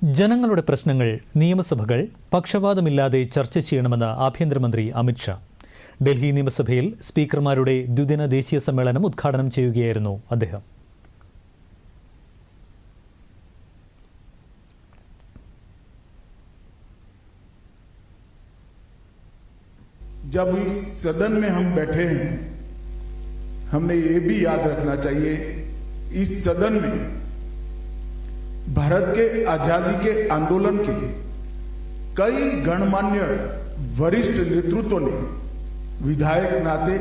ജനങ്ങളുടെ പ്രശ്നങ്ങൾ നിയമസഭകൾ പക്ഷപാതമില്ലാതെ ചർച്ച ചെയ്യണമെന്ന് ആഭ്യന്തരമന്ത്രി അമിത് ഷാ. ഡൽഹി നിയമസഭയിൽ സ്പീക്കർമാരുടെ ദ്വിദിന ദേശീയ സമ്മേളനം ഉദ്ഘാടനം ചെയ്യുകയായിരുന്നു അദ്ദേഹം. जब इस सदन में हम बैठे हैं, हमने ये भी याद रखना चाहिए, इस सदन में भारत के आजादी के आंदोलन के कई गणमान्य वरिष्ठ नेतृत्व ने विधायक नाते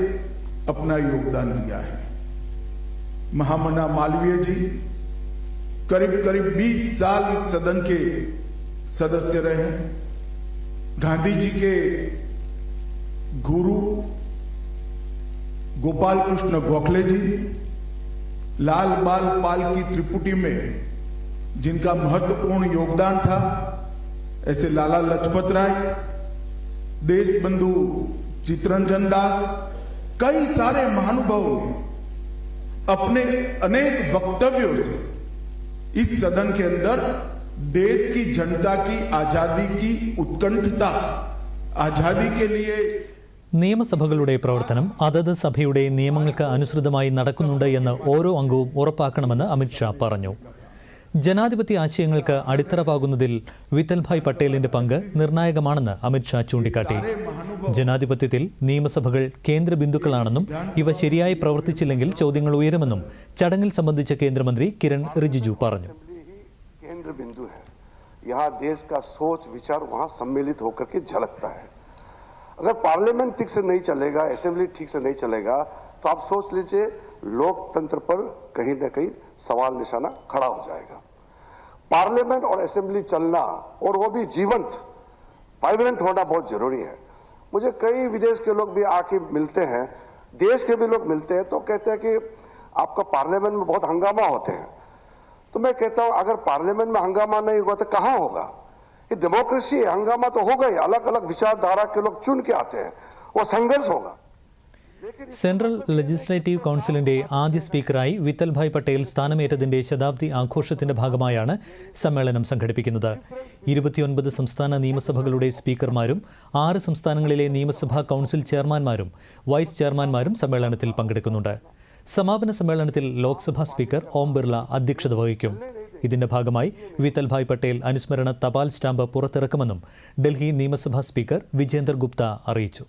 अपना योगदान दिया है। महामना मालवीय जी करीब 20 साल इस सदन के सदस्य रहे। गांधी जी के गुरु गोपाल कृष्ण गोखले जी, लाल बाल पाल की त्रिपुटी में जिनका महत्वपूर्ण योगदान था, ऐसे लाला लजपत राय, देश बंधु चित्तरंजन दास, कई सारे महानुभावों ने अपने अनेक वक्तव्यों से इस सदन के अंदर देश की जनता की आजादी की उत्कंठता, आजादी के लिए നിയമസഭകളുടെ പ്രവർത്തനം അതത് സഭയുടെ നിയമങ്ങൾക്ക് അനുസൃതമായി നടക്കുന്നുണ്ട് എന്ന് ഓരോ അംഗവും ഉറപ്പാക്കണമെന്ന് അമിത് ഷാ പറഞ്ഞു. ജനാധിപത്യ ആശയങ്ങൾക്ക് അടിത്തറ പാകുന്നതിൽ വിത്തൽഭായ് പട്ടേലിന്റെ പങ്ക് നിർണായകമാണെന്ന് അമിത് ഷാ ചൂണ്ടിക്കാട്ടി. ജനാധിപത്യത്തിൽ നിയമസഭകൾ കേന്ദ്ര ബിന്ദുക്കളാണെന്നും ഇവ ശരിയായി പ്രവർത്തിച്ചില്ലെങ്കിൽ ചോദ്യങ്ങൾ ഉയരുമെന്നും ചടങ്ങിൽ സംബന്ധിച്ച കേന്ദ്രമന്ത്രി കിരൺ റിജിജു പറഞ്ഞു. अगर पार्लियामेंट ठीक से नहीं चलेगा, असेंबली ठीक से नहीं चलेगा, तो आप सोच लीजिए लोकतंत्र पर कहीं न कहीं सवाल निशाना खड़ा हो जाएगा। पार्लियामेंट और असेंबली चलना और वो भी जीवंत, वाइब्रेंट होना बहुत जरूरी है। मुझे कई विदेश के लोग भी आके मिलते हैं, देश के भी लोग मिलते हैं, तो कहते हैं कि आपका पार्लियामेंट में बहुत हंगामा होते हैं। तो मैं कहता हूं अगर पार्लियामेंट में हंगामा नहीं हुआ तो कहां होगा? ये डेमोक्रेसी है, हंगामा तो हो गई, अलग अलग विचारधारा के लोग चुन के आते हैं, वो संघर्ष होगा. സെൻട്രൽ ലെജിസ്ലേറ്റീവ് കൗൺസിലിന്റെ ആദ്യ സ്പീക്കറായി വിത്തൽഭായ് പട്ടേൽ സ്ഥാനമേറ്റതിന്റെ ശതാബ്ദി ആഘോഷത്തിന്റെ ഭാഗമായാണ് സമ്മേളനം സംഘടിപ്പിക്കുന്നത്. 29 സംസ്ഥാന നിയമസഭകളുടെ സ്പീക്കർമാരും 6 സംസ്ഥാനങ്ങളിലെ നിയമസഭാ കൗൺസിൽ ചെയർമാൻമാരും വൈസ് ചെയർമാൻമാരും സമ്മേളനത്തിൽ പങ്കെടുക്കുന്നുണ്ട്. സമാപന സമ്മേളനത്തിൽ ലോക്സഭാ സ്പീക്കർ ഓം ബിർള അധ്യക്ഷത വഹിക്കും. ഇതിന്റെ ഭാഗമായി വിത്തൽഭായ് പട്ടേൽ അനുസ്മരണ തപാൽ സ്റ്റാമ്പ് പുറത്തിറക്കുമെന്നും ഡൽഹി നിയമസഭാ സ്പീക്കർ വിജേന്ദർ ഗുപ്ത അറിയിച്ചു.